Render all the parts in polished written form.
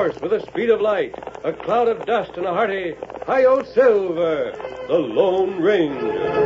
horse with the speed of light, a cloud of dust, and a hearty Hi-Yo Silver, the Lone Ranger.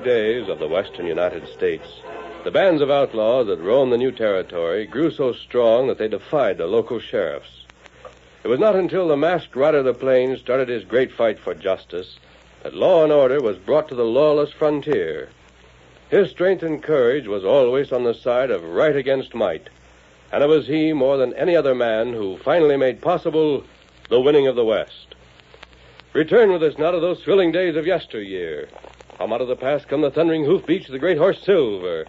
Days of the western United States, the bands of outlaws that roamed the new territory grew so strong that they defied the local sheriffs. It was not until the masked rider of the plains started his great fight for justice that law and order was brought to the lawless frontier. His strength and courage was always on the side of right against might, and it was he, more than any other man, who finally made possible the winning of the West. Return with us now to those thrilling days of yesteryear. From out of the past come the thundering hoofbeats of the great horse Silver.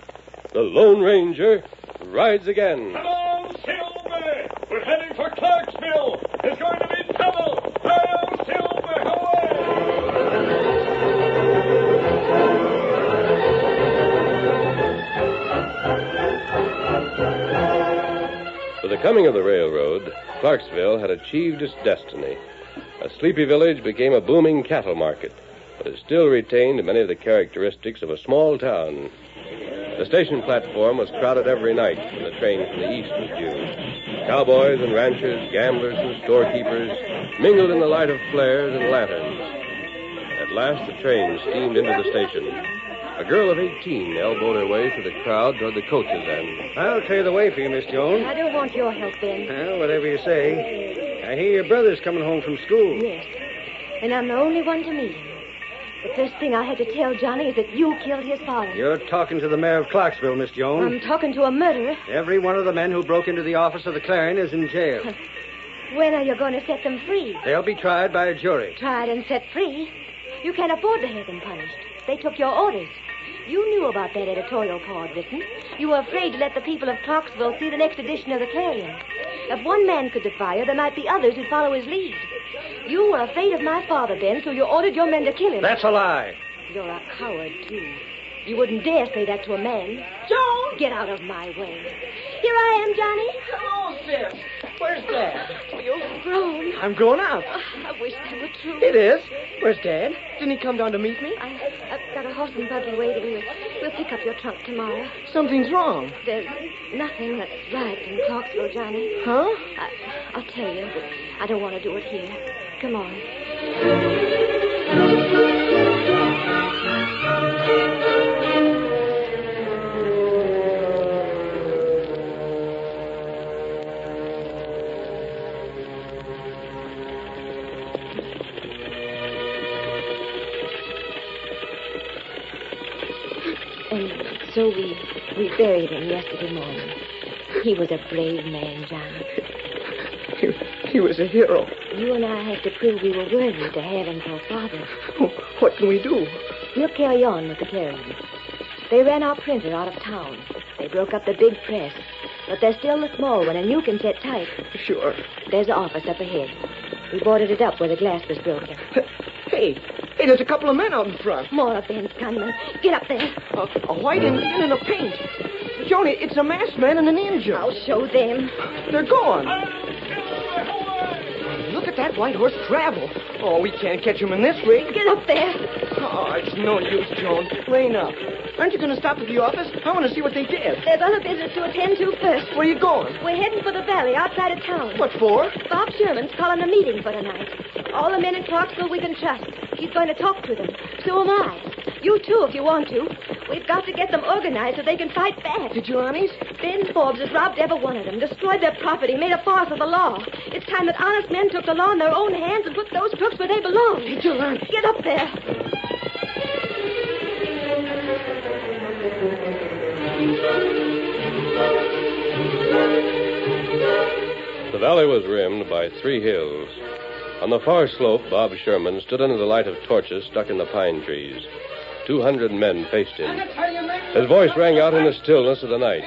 The Lone Ranger rides again. Come on, Silver! We're heading for Clarksville. There's going to be trouble. Hi-yo, Silver! With the coming of the railroad, Clarksville had achieved its destiny. A sleepy village became a booming cattle market, but it still retained many of the characteristics of a small town. The station platform was crowded every night when the train from the east was due. Cowboys and ranchers, gamblers and storekeepers mingled in the light of flares and lanterns. At last, the train steamed into the station. A girl of 18 elbowed her way through the crowd toward the coach's end. I'll clear the way for you, Miss Jones. I don't want your help, Ben. Well, whatever you say. I hear your brother's coming home from school. Yes, and I'm the only one to meet him. The first thing I had to tell Johnny is that you killed his father. You're talking to the mayor of Clarksville, Miss Jones. I'm talking to a murderer. Every one of the men who broke into the office of the Clarion is in jail. When are you going to set them free? They'll be tried by a jury. Tried and set free? You can't afford to have them punished. They took your orders. You knew about that editorial Paul had written. You were afraid to let the people of Clarksville see the next edition of the Clarion. If one man could defy you, there might be others who'd follow his lead. You were afraid of my father, Ben, so you ordered your men to kill him. That's a lie. You're a coward, too. You wouldn't dare say that to a man. Jones! Get out of my way. Here I am, Johnny. Hello, sis. Where's Dad? You've grown. I'm grown up. I wish that were true. It is. Where's Dad? Didn't he come down to meet me? I've got a horse and buggy waiting. We'll pick up your trunk tomorrow. Something's wrong. There's nothing that's right in Clarksville, Johnny. Huh? I'll tell you, but I don't want to do it here. Come on. And so we buried him yesterday morning. He was a brave man, John. He was a hero. You and I have to prove we were worthy to have him for a father. What can we do? We'll carry on with the Clarion. They ran our printer out of town. They broke up the big press. But there's still the small one, and you can set type. Sure. There's the office up ahead. We boarded it up where the glass was broken. Hey, there's a couple of men out in front. More of Ben's gunmen. Get up there. A white Indian and a paint. Joni, it's a masked man and an Injun. I'll show them. They're gone. Look at that white horse travel. Oh, we can't catch him in this rig. Get up there. Oh, it's no use, Joan. Rein up. Aren't you going to stop at the office? I want to see what they did. There's other business to attend to first. Where are you going? We're heading for the valley outside of town. What for? Bob Sherman's calling a meeting for tonight. All the men in Clarksville we can trust. He's going to talk to them. So am I. You, too, if you want to. We've got to get them organized so they can fight back. Vigilantes? Ben Forbes has robbed every one of them, destroyed their property, made a farce of the law. It's time that honest men took the law in their own hands and put those crooks where they belong. Vigilantes. Get up there. The valley was rimmed by 3 hills. On the far slope, Bob Sherman stood under the light of torches stuck in the pine trees. 200 men faced him. His voice rang out in the stillness of the night.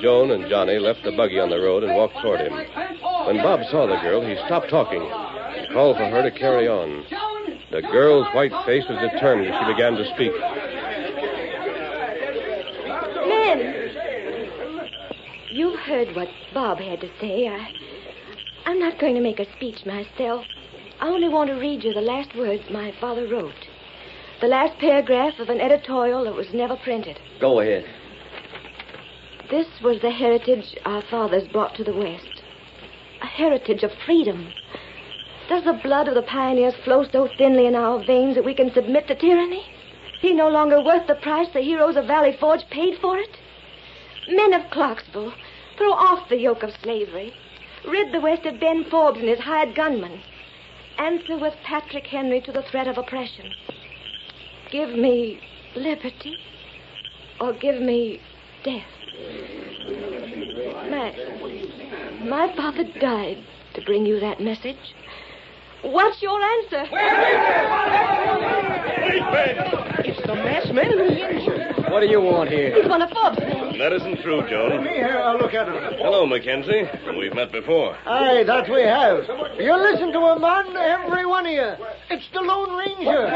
Joan and Johnny left the buggy on the road and walked toward him. When Bob saw the girl, he stopped talking. He called for her to carry on. The girl's white face was determined as she began to speak. Men, you've heard what Bob had to say. I'm not going to make a speech myself. I only want to read you the last words my father wrote. The last paragraph of an editorial that was never printed. Go ahead. This was the heritage our fathers brought to the West. A heritage of freedom. Does the blood of the pioneers flow so thinly in our veins that we can submit to tyranny? Is he no longer worth the price the heroes of Valley Forge paid for it? Men of Clarksville, throw off the yoke of slavery. Rid the West of Ben Forbes and his hired gunmen. Answer with Patrick Henry to the threat of oppression. Give me liberty or give me death. My father died to bring you that message. What's your answer? It's the masked man and the Injun. What do you want here? He's one of Forbes' men. That isn't true, Joan. Me here, I'll look at him. Hello, Mackenzie. We've met before. Aye, that we have. You listen to a man, every one of you. It's the Lone Ranger.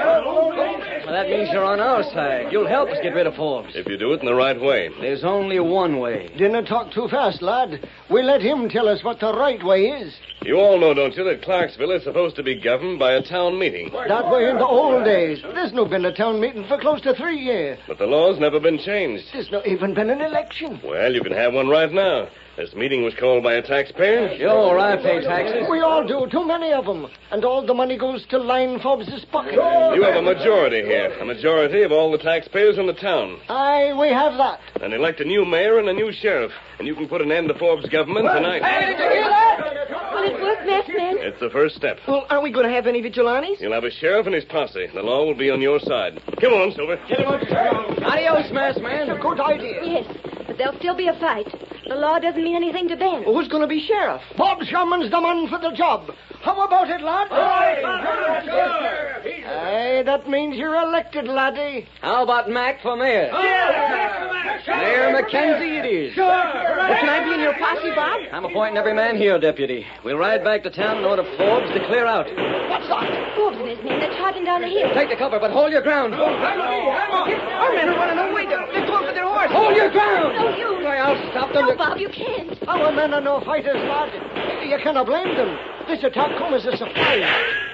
Well, that means you're on our side. You'll help us get rid of Forbes. If you do it in the right way. There's only one way. Didn't talk too fast, lad. We let him tell us what the right way is. You all know, don't you, that Clarksville is supposed to be governed by a town meeting. That way in the old days. There's no been a town meeting for close to 3 years. But the law's never been changed. There's not even been an election. Well, you can have one right now. This meeting was called by a taxpayer. Sure, I pay taxes. We all do, too many of them. And all the money goes to line Forbes' pocket. You have a majority here. A majority of all the taxpayers in the town. Aye, we have that. And elect a new mayor and a new sheriff. And you can put an end to Forbes' government tonight. Did you hear that? Will it work, masked men? It's the first step. Well, aren't we going to have any vigilantes? You'll have a sheriff and his posse. The law will be on your side. Come on, Silver. Adios, masked man. Good idea. Yes, but there'll still be a fight. The law doesn't mean anything to Ben. Well, who's going to be sheriff? Bob Sherman's the man for the job. How about it, lad? Aye, that means you're elected, laddie. How about Mac for mayor? Mayor Mackenzie it is. Well, can I be in your posse, Bob? I'm appointing every man here, deputy. We'll ride back to town and order Forbes to clear out. What's that? Forbes and his men, they're charging down the hill. Take the cover, but hold your ground. Our men are running away. They're going for their horse. Hold your ground! No, you. Why, I'll stop them. No, Bob, you can't. Our men are no fighters, lad. You cannot blame them. This attack comes as a surprise.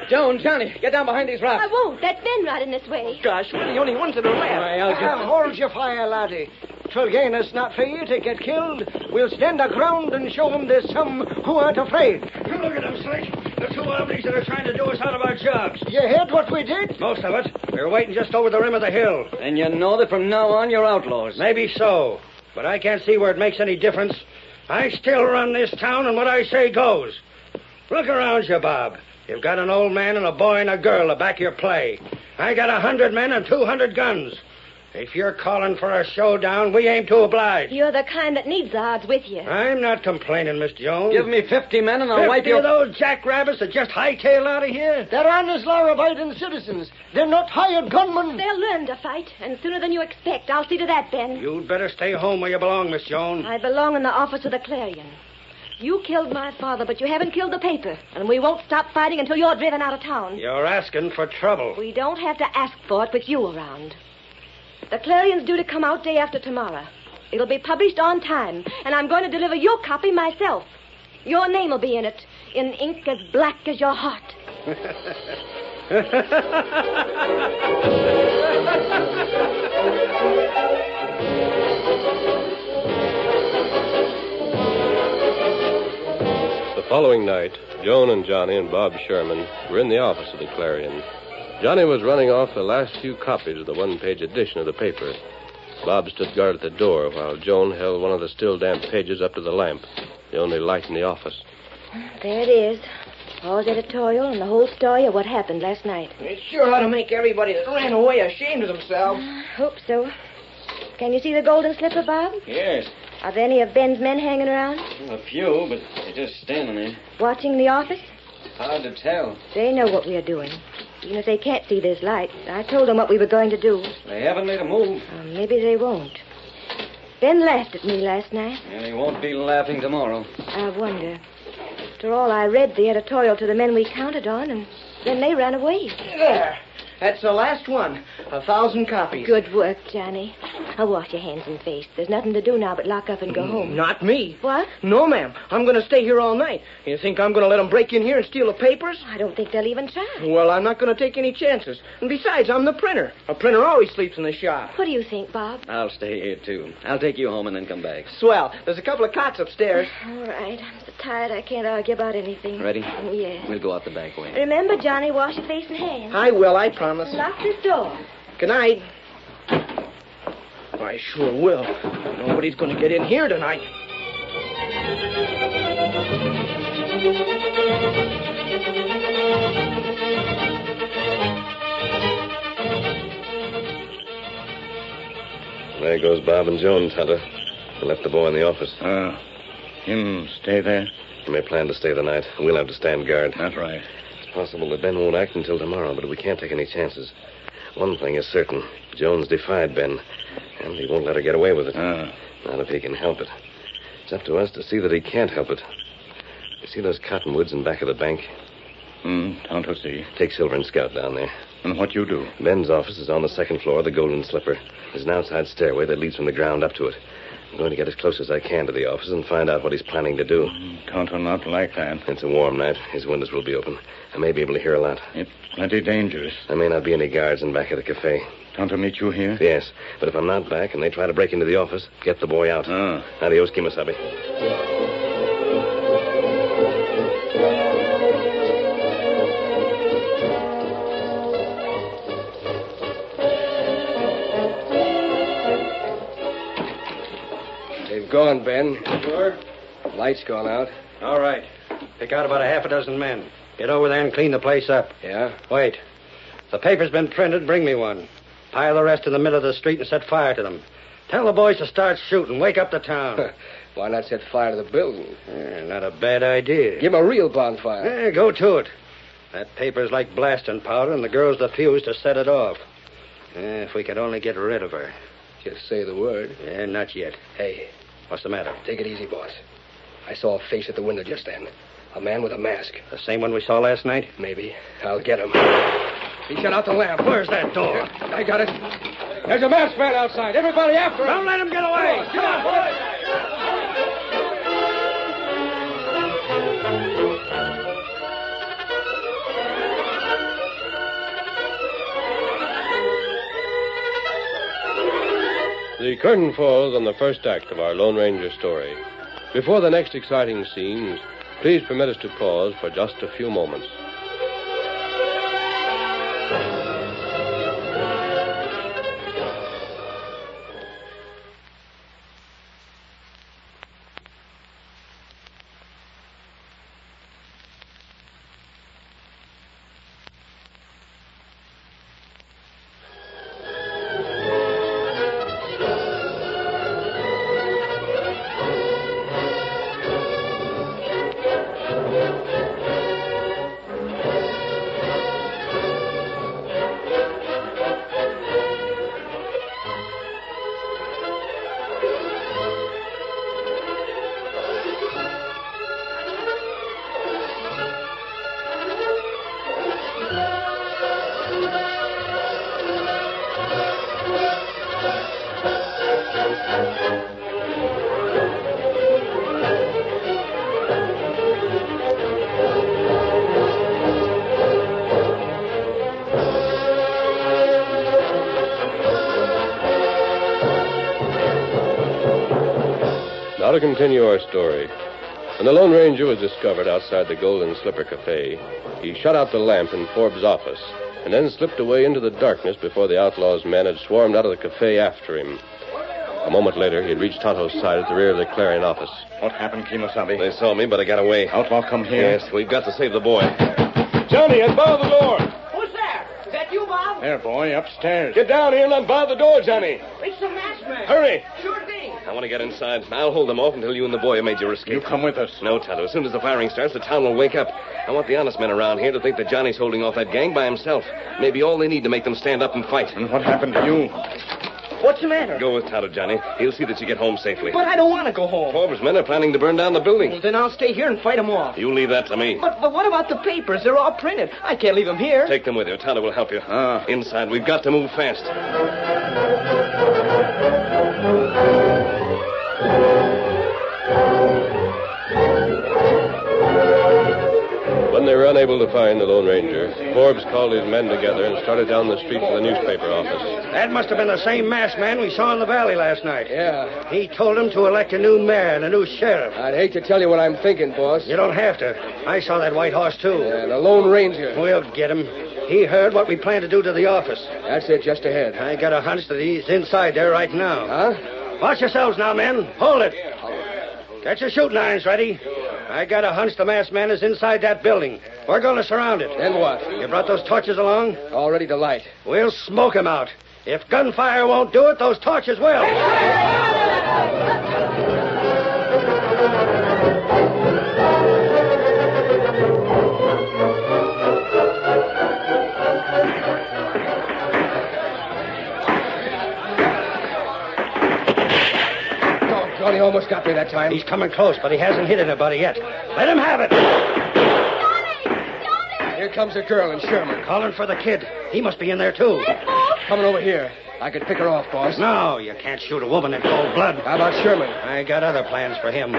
Joan, Johnny, get down behind these rocks. I won't. That's Ben riding this way. Gosh, we're the only ones that are left. Why, I'll just... Hold your fire, laddie. 'Twill gain us not for you to get killed. We'll stand our ground and show them there's some who aren't afraid. Look at them, Slick. The 2 ovnies that are trying to do us out of our jobs. You heard what we did? Most of it. We were waiting just over the rim of the hill. And you know that from now on you're outlaws. Maybe so. But I can't see where it makes any difference. I still run this town, and what I say goes. Look around you, Bob. You've got an old man and a boy and a girl to back your play. I got 100 men and 200 guns. If you're calling for a showdown, we aim to oblige. You're the kind that needs the odds with you. I'm not complaining, Miss Jones. Give me 50 men and I'll 50 wipe your... of those jackrabbits that just hightail out of here? They're honest, law-abiding citizens. They're not hired gunmen. They'll learn to fight, and sooner than you expect. I'll see to that, Ben. You'd better stay home where you belong, Miss Jones. I belong in the office of the Clarion. You killed my father, but you haven't killed the paper. And we won't stop fighting until you're driven out of town. You're asking for trouble. We don't have to ask for it with you around. The Clarion's due to come out day after tomorrow. It'll be published on time, and I'm going to deliver your copy myself. Your name will be in it, in ink as black as your heart. The following night, Joan and Johnny and Bob Sherman were in the office of the Clarion. Johnny was running off the last few copies of the one-page edition of the paper. Bob stood guard at the door while Joan held one of the still damp pages up to the lamp, the only light in the office. There it is. Paul's editorial and the whole story of what happened last night. It sure ought to make everybody that ran away ashamed of themselves. Hope so. Can you see the golden slipper, Bob? Yes. Are there any of Ben's men hanging around? A few, but they're just standing there. Watching the office? Hard to tell. They know what we are doing. Even if they can't see this light. I told them what we were going to do. They haven't made a move. Maybe they won't. Ben laughed at me last night. And he won't be laughing tomorrow. I wonder. After all, I read the editorial to the men we counted on, and then they ran away. There. That's the last one. 1,000 copies. Good work, Johnny. I'll wash your hands and face. There's nothing to do now but lock up and go home. Not me. What? No, ma'am. I'm going to stay here all night. You think I'm going to let them break in here and steal the papers? I don't think they'll even try. Well, I'm not going to take any chances. And besides, I'm the printer. A printer always sleeps in the shop. What do you think, Bob? I'll stay here, too. I'll take you home and then come back. Swell. There's a couple of cots upstairs. All right. I'm so tired I can't argue about anything. Ready? Yeah. We'll go out the back way. Remember, Johnny, wash your face and hands. I will, I promise. Lock this door. Good night. I sure will. Nobody's going to get in here tonight. There goes Bob and Joan, Tonto. They left the boy in the office. Him stay there? He may plan to stay the night. We'll have to stand guard. That's right. It's possible that Ben won't act until tomorrow, but we can't take any chances. One thing is certain. Jones defied Ben, and he won't let her get away with it. Not if he can help it. It's up to us to see that he can't help it. You see those cottonwoods in back of the bank? Tonto see. Take Silver and Scout down there. And what you do? Ben's office is on the second floor of the Golden Slipper. There's an outside stairway that leads from the ground up to it. I'm going to get as close as I can to the office and find out what he's planning to do. Tonto not like that. It's a warm night. His windows will be open. I may be able to hear a lot. It's plenty dangerous. There may not be any guards in back of the cafe. Tonto meet you here? Yes, but if I'm not back and they try to break into the office, get the boy out. Adios, Kimasabi. They've gone, Ben. Sure? Light's gone out. All right. Pick out about a half a dozen men. Get over there and clean the place up. Yeah? Wait. The paper's been printed. Bring me one. Pile the rest in the middle of the street and set fire to them. Tell the boys to start shooting. Wake up the town. Why not set fire to the building? Not a bad idea. Give 'em a real bonfire. Go to it. That paper's like blasting powder, and the girl's the fuse to set it off. If we could only get rid of her. Just say the word. Not yet. Hey, What's the matter? take it easy, boss. I saw a face at the window just then. A man with a mask. The same one we saw last night? Maybe. I'll get him. He shut out the lamp. Where's that door? I got it. There's a masked man outside. Everybody after him. Don't let him get away. Come on, boys. The curtain falls on the first act of our Lone Ranger story. Before the next exciting scenes, please permit us to pause for just a few moments. to continue our story. When the Lone Ranger was discovered outside the Golden Slipper Cafe, he shut out the lamp in Forbes' office and then slipped away into the darkness before the outlaw's men had swarmed out of the cafe after him. A moment later, he had reached Tonto's side at the rear of the Clarion office. What happened, Kimosabe? They saw me, but I got away. Outlaw, come here. Yes, we've got to save the boy. Johnny, unbar the door. Who's there? Is that you, Bob? There, boy, upstairs. Get down here and unbar the door, Johnny. It's the masked man. Hurry. Sure thing. I want to get inside. I'll hold them off until you and the boy have made your escape. You come with us. No, Tonto. As soon as the firing starts, the town will wake up. I want the honest men around here to think that Johnny's holding off that gang by himself. Maybe all they need to make them stand up and fight. And what happened to you? What's the matter? Go with Tonto, Johnny. He'll see that you get home safely. But I don't want to go home. Forbes' men are planning to burn down the building. Well, then I'll stay here and fight them off. You leave that to me. But what about the papers? They're all printed. I can't leave them here. Take them with you. Tonto will help you. Inside, we've got to move fast. When they were unable to find the Lone Ranger, Forbes called his men together and started down the street to the newspaper office. That must have been the same masked man we saw in the valley last night. Yeah. He told him to elect a new mayor and a new sheriff. I'd hate to tell you what I'm thinking, boss. You don't have to. I saw that white horse, too. And a Lone Ranger. We'll get him. He heard what we plan to do to the office. That's it, just ahead. I got a hunch that he's inside there right now. Huh? Watch yourselves now, men. Hold it. Get your shooting irons ready. I got a hunch the masked man is inside that building. We're going to surround it. Then what? You brought those torches along? All ready to light. We'll smoke him out. If gunfire won't do it, those torches will. Johnny almost got me that time. He's coming close, but he hasn't hit anybody yet. Let him have it. Here comes the girl and Sherman. Calling for the kid. He must be in there, too. Coming over here. I could pick her off, boss. No, you can't shoot a woman in cold blood. How about Sherman? I got other plans for him.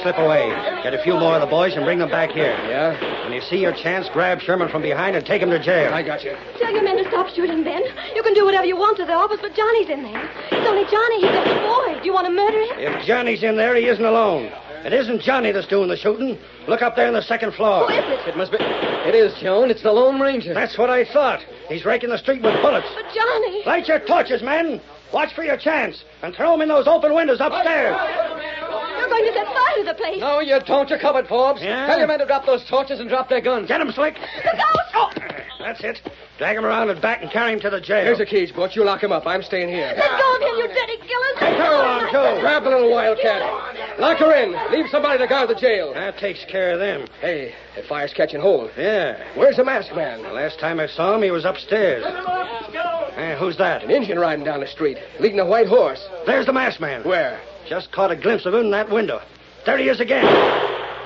Slip away. Get a few more of the boys and bring them back here. Yeah? When you see your chance, grab Sherman from behind and take him to jail. I got you. Tell your men to stop shooting, Ben. You can do whatever you want to the office, but Johnny's in there. It's only Johnny. He's just a boy. Do you want to murder him? If Johnny's in there, he isn't alone. It isn't Johnny that's doing the shooting. Look up there on the second floor. Who is it? It must be... It is, Joan. It's the Lone Ranger. That's what I thought. He's raking the street with bullets. But Johnny... Light your torches, men. Watch for your chance. And throw them in those open windows upstairs. You're going to set fire to the place. No, you don't. You're covered, Forbes. Yeah? Tell your men to drop those torches and drop their guns. Get him, Slick. Look out! Oh, that's it. Drag him around and back and carry him to the jail. Here's the keys, Butch. You lock him up. I'm staying here. Let go of him, you dirty killers. Take her along, too. Grab the little wildcat. Lock her in. Leave somebody to guard the jail. That takes care of them. Hey, the fire's catching hold. Yeah. Where's the masked man? The last time I saw him, he was upstairs. Who's that? An Indian riding down the street, leading a white horse. There's the masked man. Where? Just caught a glimpse of him in that window. There he is again.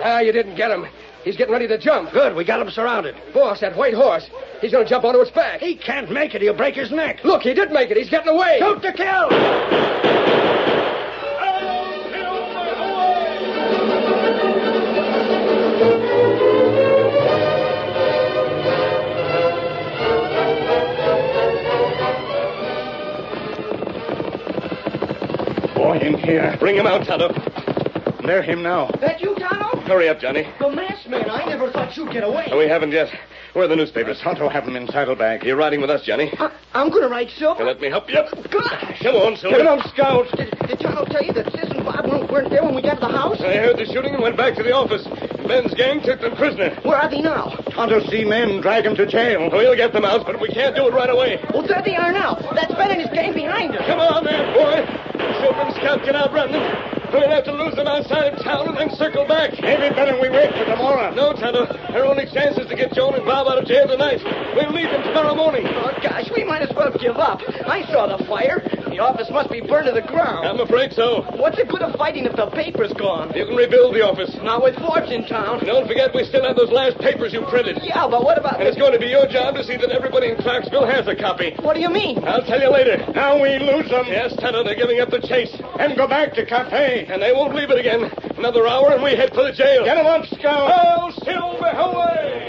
Ah, you didn't get him. He's getting ready to jump. Good, we got him surrounded. Boss, that white horse. He's going to jump onto its back. He can't make it. He'll break his neck. Look, he did make it. He's getting away. Shoot to kill. Boy in here. Bring him out, Tonto. There him now. That you, Tonto? Hurry up, Johnny. The masked man. I never thought you'd get away. No, we haven't yet. Where are the newspapers? Tonto have him in saddlebag. You're riding with us, Johnny. I'm going to ride Silver. Let me help you. Gosh. Come on, Silver. Get him, Scout. Did Tonto tell you that Sis and Bob weren't there when we got to the house? I heard the shooting and went back to the office. Ben's gang took them prisoner. Where are they now? Tonto see men drag him to jail. We'll get them out, but we can't do it right away. Well, there they are now. That's Ben and his gang behind us. Come on there, boy. Silver and Scout can outrun them. We'll have to lose them outside of town and then circle back. Maybe better we wait for tomorrow. No, Tonto. Our only chance is to get Joan and Bob out of jail tonight. We'll leave them tomorrow morning. Oh, gosh, we might as well give up. I saw the fire. The office must be burned to the ground. I'm afraid so. What's the good of fighting if the paper's gone? You can rebuild the office. Not with Forbes in town. Don't forget we still have those last papers you printed. Yeah, but what about And it's going to be your job to see that everybody in Clarksville has a copy. What do you mean? I'll tell you later. Now we lose them. Yes, Tonto, they're giving up the chase. And go back to cafe. And they won't leave it again. Another hour and we head for the jail. Get him up, Scout. Oh, Silver, away!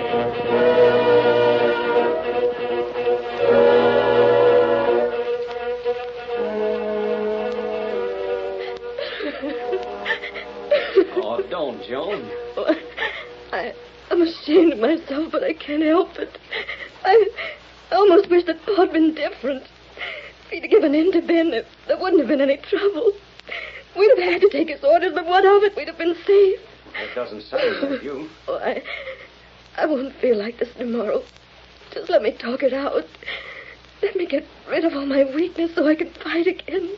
can't help it. I almost wish that Pa had been different. If he'd have given in to Ben, there wouldn't have been any trouble. We'd have had to take his orders, but what of it? We'd have been safe. That doesn't sound like you. Oh, I won't feel like this tomorrow. Just let me talk it out. Let me get rid of all my weakness so I can fight again.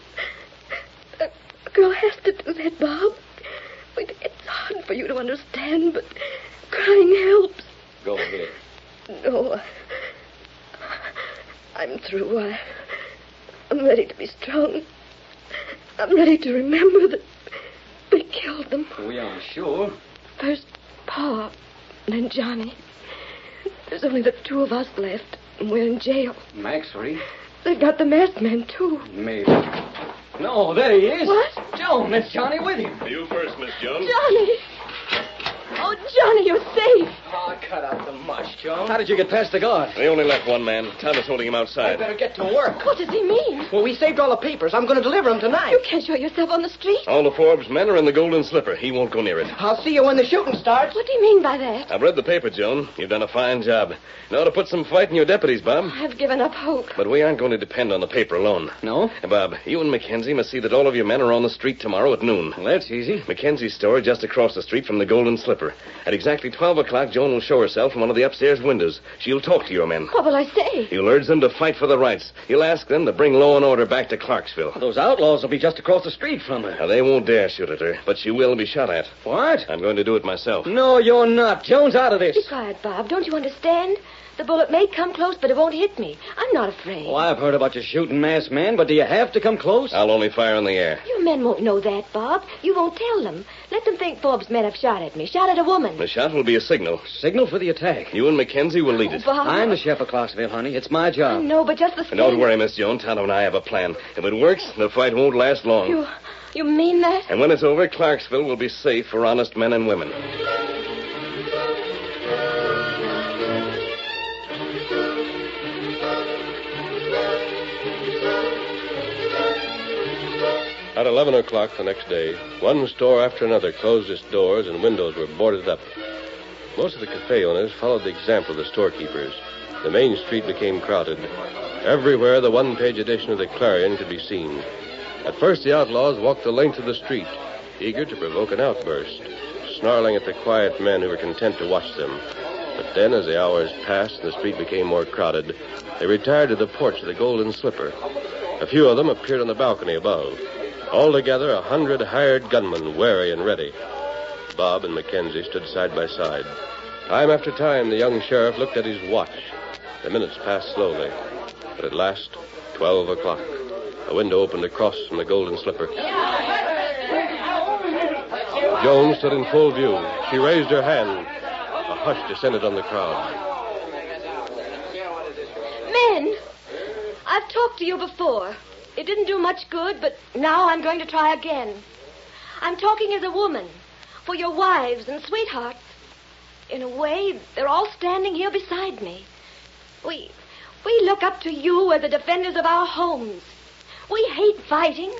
A girl has to do that, Bob. It's hard for you to understand, but crying helps. Go ahead. No, I'm through. I'm ready to be strong. I'm ready to remember that we killed them. We are sure. First Pa, and then Johnny. There's only the two of us left, and we're in jail. Max free? They've got the masked man, too. Maybe. No, there he is. What? Joan, that's Johnny with him. You first, Miss Jones. Johnny! Oh, Johnny, you're safe. Oh, cut out the mush, Joan. How did you get past the guard? They only left one man. Thomas holding him outside. I better get to work. What does he mean? Well, we saved all the papers. I'm going to deliver them tonight. You can't show yourself on the street. All the Forbes men are in the Golden Slipper. He won't go near it. I'll see you when the shooting starts. What do you mean by that? I've read the paper, Joan. You've done a fine job. You ought to put some fight in your deputies, Bob. I've given up hope. But we aren't going to depend on the paper alone. No? Bob, you and Mackenzie must see that all of your men are on the street tomorrow at noon. Well, that's easy. Mackenzie's store is just across the street from the Golden Slipper. At exactly 12 o'clock, Joan will show herself from one of the upstairs windows. She'll talk to your men. What will I say? You'll urge them to fight for the rights. You'll ask them to bring law and order back to Clarksville. Those outlaws will be just across the street from her. Now, they won't dare shoot at her, but she will be shot at. What? I'm going to do it myself. No, you're not. Joan's out of this. Be quiet, Bob. Don't you understand? The bullet may come close, but it won't hit me. I'm not afraid. Oh, I've heard about you shooting masked men, but do you have to come close? I'll only fire in the air. Your men won't know that, Bob. You won't tell them. Let them think Forbes' men have shot at me. Shot at a woman. The shot will be a signal. Signal for the attack. You and Mackenzie will lead it. Bob. I'm the chef of Clarksville, honey. It's my job. No, but just the same. And don't worry, Miss Jones. Tonto and I have a plan. If it works, the fight won't last long. You mean that? And when it's over, Clarksville will be safe for honest men and women. At 11 o'clock the next day, one store after another closed its doors and windows were boarded up. Most of the cafe owners followed the example of the storekeepers. The main street became crowded. Everywhere the one-page edition of the Clarion could be seen. At first, the outlaws walked the length of the street, eager to provoke an outburst, snarling at the quiet men who were content to watch them. But then, as the hours passed and the street became more crowded, they retired to the porch of the Golden Slipper. A few of them appeared on the balcony above. Altogether, 100 hired gunmen, wary and ready. Bob and Mackenzie stood side by side. Time after time, the young sheriff looked at his watch. The minutes passed slowly. But at last, 12 o'clock. A window opened across from the Golden Slipper. Joan stood in full view. She raised her hand. A hush descended on the crowd. Men, I've talked to you before. It didn't do much good, but now I'm going to try again. I'm talking as a woman, for your wives and sweethearts. In a way, they're all standing here beside me. We look up to you as the defenders of our homes. We hate fighting.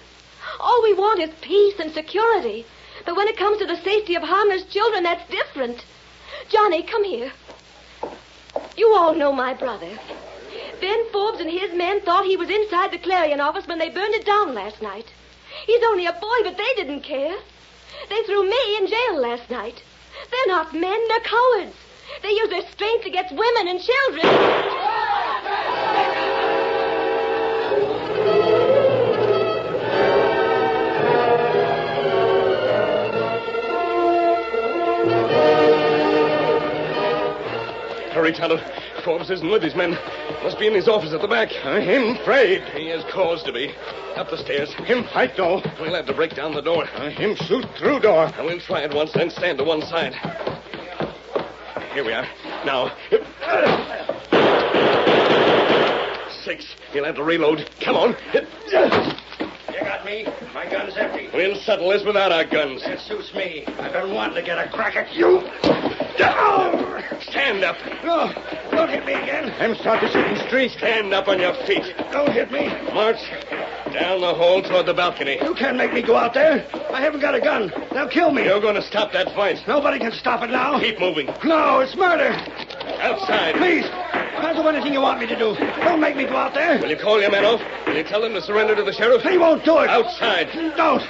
All we want is peace and security. But when it comes to the safety of harmless children, that's different. Johnny, come here. You all know my brother. Ben Forbes and his men thought he was inside the Clarion office when they burned it down last night. He's only a boy, but they didn't care. They threw me in jail last night. They're not men, they're cowards. They use their strength against women and children. Hurry, Tonto. Forbes isn't with his men. Must be in his office at the back. Him afraid. He has cause to be. Up the stairs. Him fight, though. We'll have to break down the door. Him shoot through door. And we'll try it once, then stand to one side. Here we are. Now. 6. He'll have to reload. Come on. You got me. My gun's empty. We'll settle this without our guns. That suits me. I've been wanting to get a crack at you. Stand up. No, don't hit me again. Him start to shoot in the street. Stand up on your feet. Don't hit me. March down the hall toward the balcony. You can't make me go out there. I haven't got a gun. Now kill me. You're going to stop that fight. Nobody can stop it now. Keep moving. No, it's murder. Outside. Please, I'll do anything you want me to do. Don't make me go out there. Will you call your men off? Will you tell them to surrender to the sheriff? He won't do it. Outside. Don't.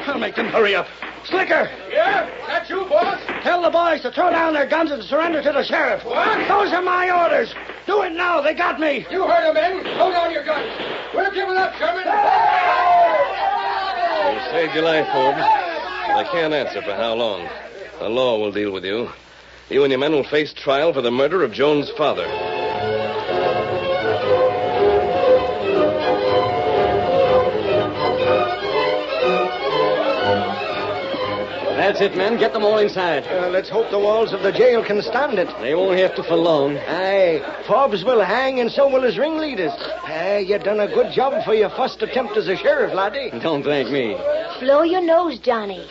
I'll make them hurry up. Slicker, Yeah? That you, boss? tell the boys to throw down their guns and surrender to the sheriff. What? Those are my orders. Do it now. They got me. You heard him, men. Throw down your guns. We're giving up, Sherman. You saved your life, Forbes. But I can't answer for how long. The law will deal with you. You and your men will face trial for the murder of Joan's father. That's it, men. Get them all inside. Let's hope the walls of the jail can stand it. They won't have to for long. Aye, Forbes will hang and so will his ringleaders. You done a good job for your first attempt as a sheriff, laddie. Don't thank me. Blow your nose, Johnny.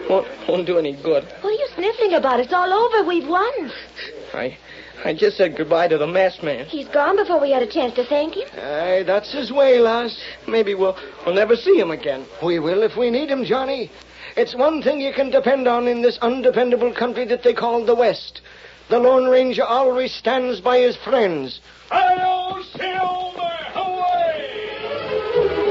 Won't do any good. What are you sniffling about? It's all over. We've won. I just said goodbye to the masked man. He's gone before we had a chance to thank him. Aye, that's his way, lass. Maybe we'll never see him again. We will if we need him, Johnny. It's one thing you can depend on in this undependable country that they call the West. The Lone Ranger always stands by his friends. Hail, Silver! Away!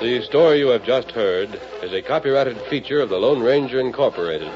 The story you have just heard is a copyrighted feature of the Lone Ranger Incorporated.